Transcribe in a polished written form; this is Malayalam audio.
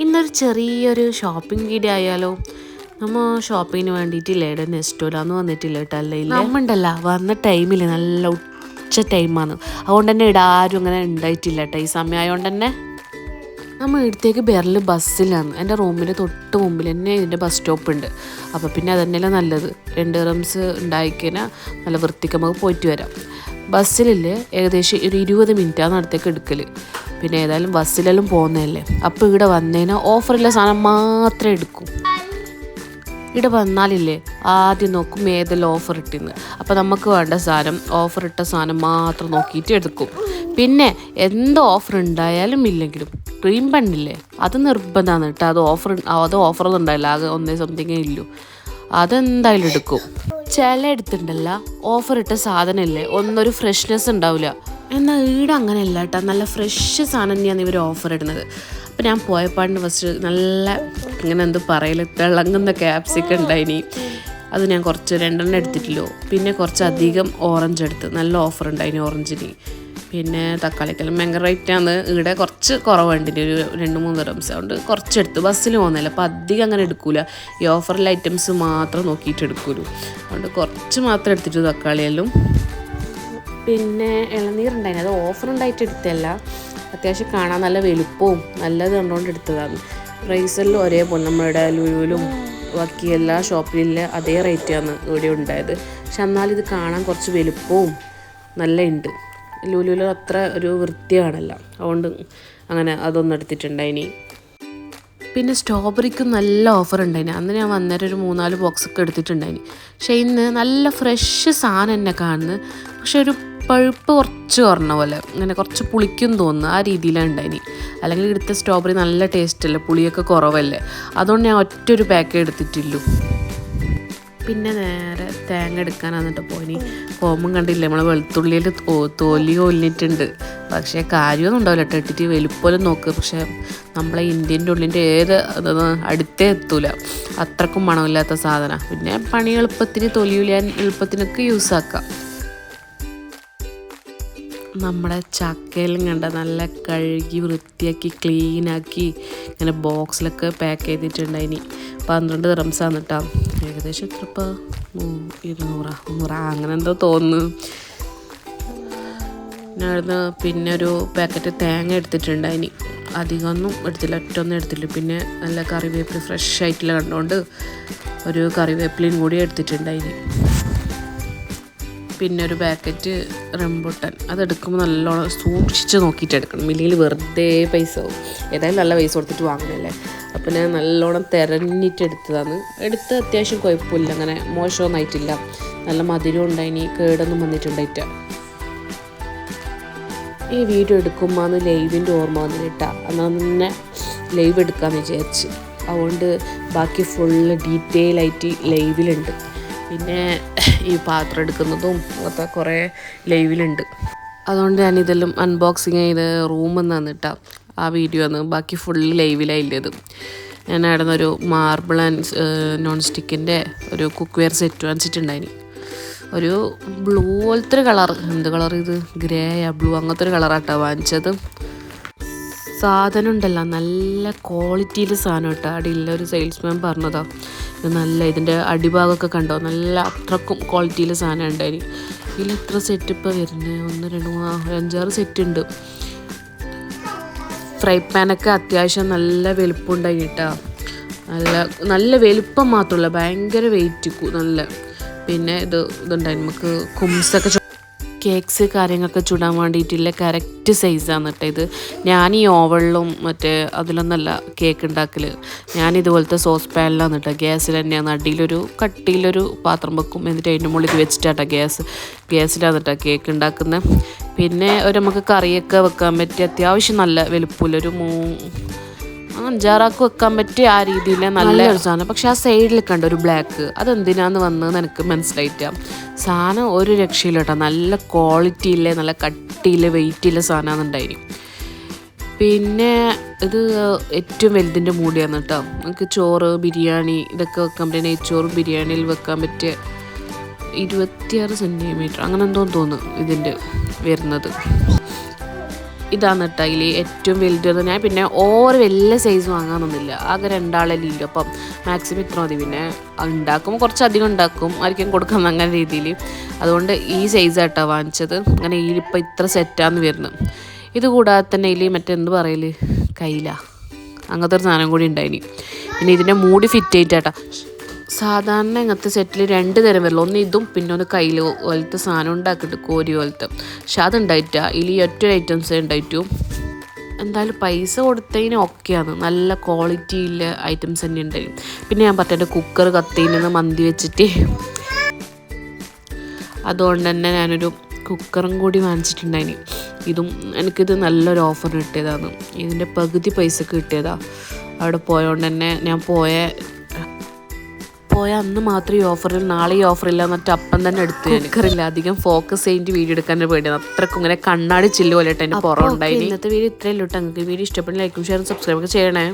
ഇന്നൊരു ചെറിയൊരു ഷോപ്പിംഗ് വീഡിയോ ആയാലോ. നമ്മൾ ഷോപ്പിങ്ങിന് വേണ്ടിയിട്ടില്ല ഇവിടെ നെസ്റ്റോലാന്ന് വന്നിട്ടില്ല കേട്ടോ. അല്ലെങ്കിൽ നമ്മണ്ടല്ല വന്ന ടൈമിൽ നല്ല ഉച്ച ടൈമാണ്. അതുകൊണ്ട് തന്നെ ഇവിടെ ആരും അങ്ങനെ ഉണ്ടായിട്ടില്ല കേട്ടോ. ഈ സമയമായതുകൊണ്ട് തന്നെ നമ്മൾ ഇവിടത്തേക്ക് ബെറിൽ ബസ്സിലാണ്. എൻ്റെ റൂമിൻ്റെ തൊട്ട് മുമ്പിൽ തന്നെ ഇതിൻ്റെ ബസ് സ്റ്റോപ്പ് ഉണ്ട്. അപ്പോൾ പിന്നെ അതന്നെയല്ലേ നല്ലത്. 2 റംസ് ഉണ്ടായിക്കഴിഞ്ഞാൽ നല്ല വൃത്തിക്ക് നമുക്ക് പോയിട്ട് വരാം. ബസ്സിലില്ലേ ഏകദേശം ഒരു 20 മിനിറ്റാണ് അടുത്തേക്ക് എടുക്കൽ. പിന്നെ ഏതായാലും ബസ്സിലെല്ലാം പോകുന്നതല്ലേ. അപ്പോൾ ഇവിടെ വന്നതിനാൽ ഓഫറുള്ള സാധനം മാത്രമേ എടുക്കൂ. ഇവിടെ വന്നാലില്ലേ ആദ്യം നോക്കും ഏതെല്ലാം ഓഫർ ഇട്ടിന്ന്. അപ്പോൾ നമുക്ക് വേണ്ട സാധനം ഓഫർ ഇട്ട സാധനം മാത്രം നോക്കിയിട്ട് എടുക്കും. പിന്നെ എന്ത് ഓഫർ ഉണ്ടായാലും ഇല്ലെങ്കിലും ക്രീം ബണ്ണില്ലേ അത് നിർബന്ധമാണ് കേട്ടോ. അത് ഓഫറൊന്നും ഉണ്ടായില്ല, ആകെ 1 സംതിങ്ങേ ഇല്ലൂ. അതെന്തായാലും എടുക്കും. ചില എടുത്തിട്ടുണ്ടല്ല ഓഫർ ഇട്ട സാധനമില്ലേ ഒന്നൊരു ഫ്രഷ്നെസ് ഉണ്ടാവില്ല. എന്നാൽ ഈടെ അങ്ങനെയല്ല കേട്ടോ, നല്ല ഫ്രഷ് സാധനം തന്നെയാണ് ഇവർ ഓഫർ ഇടുന്നത്. അപ്പോൾ ഞാൻ പോയപ്പാണ്ട് ഫസ്റ്റ് നല്ല ഇങ്ങനെ എന്ത് പറയൽ തിളങ്ങുന്ന ക്യാപ്സിക്കം ഉണ്ടായിനി. അത് ഞാൻ കുറച്ച് 2 എടുത്തിട്ടില്ലോ. പിന്നെ കുറച്ചധികം ഓറഞ്ച് എടുത്ത്, നല്ല ഓഫർ ഉണ്ടായിനി ഓറഞ്ചിന്. പിന്നെ തക്കാളിക്കെല്ലാം ഭയങ്കര റേറ്റാണ്. ഇവിടെ കുറച്ച് കുറവുണ്ടിന്, ഒരു 2-3 റംസ്. അതുകൊണ്ട് കുറച്ചെടുത്ത് ബസ്സിൽ പോകുന്നില്ല. അപ്പോൾ അധികം അങ്ങനെ എടുക്കൂല. ഈ ഓഫറിലെ ഐറ്റംസ് മാത്രം നോക്കിയിട്ട് എടുക്കൂലൂ. അതുകൊണ്ട് കുറച്ച് മാത്രം എടുത്തിട്ട് തക്കാളിയെല്ലാം. പിന്നെ ഇളനീരുണ്ടായിന്, അത് ഓഫർ ഉണ്ടായിട്ട് എടുത്തല്ല, അത്യാവശ്യം കാണാൻ നല്ല വലുപ്പവും നല്ലത് കണ്ടുകൊണ്ട് എടുത്തതാണ്. പ്രൈസെല്ലാം ഒരേപോലെ നമ്മളുടെ ലുലുവിലും ബാക്കി എല്ലാ ഷോപ്പിലും അതേ റേറ്റാണ് ഇവിടെ ഉണ്ടായത്. പക്ഷെ എന്നാലും ഇത് കാണാൻ കുറച്ച് വലുപ്പവും നല്ല ഉണ്ട്. ലുലുവിൽ അത്ര ഒരു വൃത്തി കാണില്ല, അതുകൊണ്ട് അങ്ങനെ അതൊന്നും എടുത്തിട്ടുണ്ടായിനി. പിന്നെ സ്ട്രോബെറിക്കും നല്ല ഓഫർ ഉണ്ടായിന്. അന്ന് ഞാൻ വന്നേരം ഒരു 3-4 ബോക്സൊക്കെ എടുത്തിട്ടുണ്ടായിന്. പക്ഷേ ഇന്ന് നല്ല ഫ്രഷ് സാധനം തന്നെ കാണുന്നത്. പക്ഷെ ഒരു പഴുപ്പ് കുറച്ച് കുറഞ്ഞ പോലെ, അങ്ങനെ കുറച്ച് പുളിക്കും തോന്നുന്നു, ആ രീതിയിലാണ് ഉണ്ടായിന്. അല്ലെങ്കിൽ ഇവിടുത്തെ സ്ട്രോബെറി നല്ല ടേസ്റ്റ് അല്ലേ, പുളിയൊക്കെ കുറവല്ലേ. അതുകൊണ്ട് ഞാൻ ഒറ്റൊരു പാക്കേ എടുത്തിട്ടുള്ളൂ. പിന്നെ തേങ്ങ എടുക്കാനാണ് എന്നിട്ട് പോയിനി. കോമും കണ്ടില്ലേ നമ്മളെ വെളുത്തുള്ളിയിൽ തൊലി കൊല്ലിട്ടുണ്ട്. പക്ഷേ കാര്യമൊന്നും ഉണ്ടാവില്ല കേട്ടോ, ഇട്ടിട്ട് വലുപ്പമൊന്നും നോക്ക്. പക്ഷേ നമ്മളെ ഇന്ത്യൻ്റെ ഉള്ളിൻ്റെ ഏത് അടുത്തേ എത്തൂല, അത്രക്കും മണമില്ലാത്ത സാധനം. പിന്നെ പണി എളുപ്പത്തിന് തൊലിയുലിയാൻ എളുപ്പത്തിനൊക്കെ യൂസാക്കാം. നമ്മുടെ ചക്കയിലും കണ്ട നല്ല കഴുകി വൃത്തിയാക്കി ക്ലീനാക്കി ഇങ്ങനെ ബോക്സിലൊക്കെ പാക്ക് ചെയ്തിട്ടുണ്ടായിനി. 12 റംസാണ് കേട്ടോ. ഏകദേശം എത്ര ഇപ്പോൾ 200 അങ്ങനെ എന്തോ തോന്നുന്നു. ഞാൻ പിന്നെ ഒരു പാക്കറ്റ് തേങ്ങ എടുത്തിട്ടുണ്ടായിനി. അധികമൊന്നും എടുത്തില്ല, ഒറ്റൊന്നും എടുത്തില്ല. പിന്നെ നല്ല കറിവേപ്പില ഫ്രഷ് ആയിട്ടുള്ള കണ്ടുകൊണ്ട് ഒരു കറിവേപ്പിലയും കൂടി എടുത്തിട്ടുണ്ടായിനി. പിന്നെ ഒരു പാക്കറ്റ് റംബൂട്ടാൻ, അതെടുക്കുമ്പോൾ നല്ലോണം സൂക്ഷിച്ച് നോക്കിയിട്ട് എടുക്കണം, ഇല്ലെങ്കിൽ വെറുതെ പൈസ ആവും. ഏതായാലും നല്ല പൈസ കൊടുത്തിട്ട് വാങ്ങണല്ലേ. അപ്പം ഞാൻ നല്ലോണം തിരഞ്ഞിട്ട് എടുത്തതാണ്. എടുത്ത് അത്യാവശ്യം കുഴപ്പമില്ല, അങ്ങനെ മോശമൊന്നും ആയിട്ടില്ല. നല്ല മധുരം ഉണ്ടായിനി, കേടൊന്നും വന്നിട്ടുണ്ടായിട്ട. ഈ വീഡിയോ എടുക്കുമ്പോൾ ലൈവിൻ്റെ ഓർമ്മ വന്നിട്ടാ, എന്നാൽ തന്നെ ലൈവ് എടുക്കാമെന്ന് വിചാരിച്ച്. അതുകൊണ്ട് ബാക്കി ഫുള്ള് ഡീറ്റെയിൽ ആയിട്ട് ലൈവിലുണ്ട്. പിന്നെ ഈ പാത്രം എടുക്കുന്നതും അങ്ങനത്തെ കുറേ ലൈവിലുണ്ട്. അതുകൊണ്ട് ഞാനിതെല്ലാം അൺബോക്സിങ് ചെയ്ത് റൂമിൽ നിന്നാണ് കേട്ടോ ആ വീഡിയോ ആണ്. ബാക്കി ഫുള്ള് ലൈവിലായില്ലത്. ഞാൻ അവിടെ നിന്നൊരു മാർബിൾ ആൻഡ് നോൺ സ്റ്റിക്കിൻ്റെ ഒരു കുക്ക് വെയർ സെറ്റ് വാങ്ങിച്ചിട്ടുണ്ടായിന്. ഒരു ബ്ലൂ പോലത്തെ ഒരു കളർ, എന്ത് കളർ ഇത്, ഗ്രേയാ ബ്ലൂ അങ്ങനത്തെ ഒരു കളറാട്ടോ വാങ്ങിച്ചത്. സാധനം ഉണ്ടല്ലോ നല്ല ക്വാളിറ്റിയിൽ സാധനം കേട്ടോ. അടിയിലെ ഒരു സെയിൽസ്മാൻ പറഞ്ഞതാ ഇത് നല്ല, ഇതിൻ്റെ അടിഭാഗമൊക്കെ കണ്ടോ, നല്ല അത്രക്കും ക്വാളിറ്റിയിൽ സാധനം ഉണ്ടായി. ഇതിൽ എത്ര സെറ്റ് ഇപ്പോൾ വരുന്നത്, 1 2 3 4 5 സെറ്റ് ഉണ്ട്. ഫ്രൈ പാനൊക്കെ അത്യാവശ്യം നല്ല വലുപ്പം ഉണ്ടായി കേട്ടോ. നല്ല വലുപ്പം മാത്രമല്ല, ഭയങ്കര വെയിറ്റ് നല്ല. പിന്നെ ഇതുണ്ടായി നമുക്ക് കുംസൊക്കെ കേക്ക്സ് കാര്യങ്ങളൊക്കെ ചുടാൻ വേണ്ടിയിട്ടുള്ള കറക്റ്റ് സൈസാണ് കേട്ടോ ഇത്. ഞാൻ ഈ ഓവണിലും മറ്റേ അതിലൊന്നല്ല കേക്ക് ഉണ്ടാക്കൽ. ഞാനിതുപോലത്തെ സോസ് പാനിലാണ് കേട്ടോ, ഗ്യാസിൽ തന്നെയാണ്. അടിയിലൊരു കട്ടിയിലൊരു പാത്രം വെക്കും, എന്നിട്ട് അതിൻ്റെ മുകളിൽ ഇത് വെച്ചിട്ടാട്ടോ ഗ്യാസിലാണ് കേട്ടോ കേക്ക് ഉണ്ടാക്കുന്നത്. പിന്നെ നമുക്ക് കറിയൊക്കെ വെക്കാൻ പറ്റിയ അത്യാവശ്യം നല്ല വലുപ്പമില്ലൊരു 5-6 വെക്കാൻ പറ്റിയ ആ രീതിയിൽ നല്ലൊരു സാധനം. പക്ഷെ ആ സൈഡിൽ കണ്ട ഒരു ബ്ലാക്ക്, അതെന്തിനാന്ന് വന്നതെന്ന് എനിക്ക് മനസ്സിലായിട്ട. സാധനം ഒരു രക്ഷയില്ല കേട്ടോ, നല്ല ക്വാളിറ്റിയില്ലേ, നല്ല കട്ടിയില്ലേ, വെയിറ്റില്ല സാധനമാണ് ഉണ്ടായിരുന്നു. പിന്നെ ഇത് ഏറ്റവും വലുതിൻ്റെ മൂടിയാണ് കേട്ടോ. നമുക്ക് ചോറ് ബിരിയാണി ഇതൊക്കെ വെക്കാൻ പറ്റിയ, നെയ്ച്ചോറ് ബിരിയാണിയിൽ വെക്കാൻ പറ്റിയ 26 സെൻറ്റിമീറ്റർ അങ്ങനെ എന്തോന്ന് തോന്നുന്നു ഇതിൻ്റെ വരുന്നത്. ഇതാണ് കേട്ടോ അതിൽ ഏറ്റവും വലുത്. ഞാൻ പിന്നെ ഓരോ വലിയ സൈസ് വാങ്ങാനൊന്നുമില്ല, ആകെ 2 ആളല്ലേ ഇല്ല. അപ്പം മാക്സിമം ഇത്ര മതി. പിന്നെ ഉണ്ടാക്കുമ്പോൾ കുറച്ചധികം ഉണ്ടാക്കും, ആർക്കും കൊടുക്കാം അങ്ങനെ രീതിയിൽ. അതുകൊണ്ട് ഈ സൈസാട്ടോ വാങ്ങിച്ചത്. അങ്ങനെ ഇതിലിപ്പോൾ ഇത്ര സെറ്റാന്ന് വരുന്നത്. ഇത് കൂടാതെ തന്നെ ഇതിൽ മറ്റെന്ത് പറയല്, കയ്യില അങ്ങനത്തെ ഒരു സാധനം കൂടി ഉണ്ടായിനി. പിന്നെ ഇതിൻ്റെ മൂടി ഫിറ്റ് ചെയ്തിട്ടാ. സാധാരണ ഇങ്ങനത്തെ സെറ്റിൽ 2 തരം വരില്ല, ഒന്ന് ഇതും പിന്നെ ഒന്ന് കയ്യിൽ പോലത്തെ സാധനം ഉണ്ടാക്കിയിട്ട് കോരി പോലത്തെ. പക്ഷെ അതുണ്ടായിട്ടാ ഇതിൽ ഒറ്റൊരു ഐറ്റംസേ ഉണ്ടായിട്ടു. എന്തായാലും പൈസ കൊടുത്തതിന് ഓക്കെയാണ്, നല്ല ക്വാളിറ്റിയുള്ള ഐറ്റംസ് തന്നെ ഉണ്ടായി. പിന്നെ ഞാൻ പറഞ്ഞ കുക്കർ കത്തിന്ന് മന്തി വെച്ചിട്ട്, അതുകൊണ്ട് തന്നെ ഞാനൊരു കുക്കറും കൂടി വാങ്ങിച്ചിട്ടുണ്ടായിന്. എനിക്കിത് നല്ലൊരു ഓഫർ കിട്ടിയതാണ്. ഇതിൻ്റെ പകുതി പൈസക്ക് കിട്ടിയതാണ്. അവിടെ പോയതുകൊണ്ട് തന്നെ ഞാൻ പോയ അന്ന് മാത്രം ഈ ഓഫറിൽ, നാളെ ഈ ഓഫറില്ല എന്നിട്ട് അപ്പം തന്നെ എടുത്ത്. എനിക്കറിയില്ല, അധികം ഫോക്കസ് ചെയ്തിട്ട് വീഡിയോ എടുക്കാൻ വേണ്ടിയാണ്. അത്രക്കും ഇങ്ങനെ കണ്ണാടി ചില്ല് പോലെ എൻ്റെ പുറം ഉണ്ടായി. ഇന്നത്തെ വീഡിയോ ഇത്രയല്ലോ. നിങ്ങൾക്ക് വീഡിയോ ഇഷ്ടപ്പെടുന്ന ലൈക്കും ഷെയറും സബ്സ്ക്രൈബ് ഒക്കെ ചെയ്യണേ.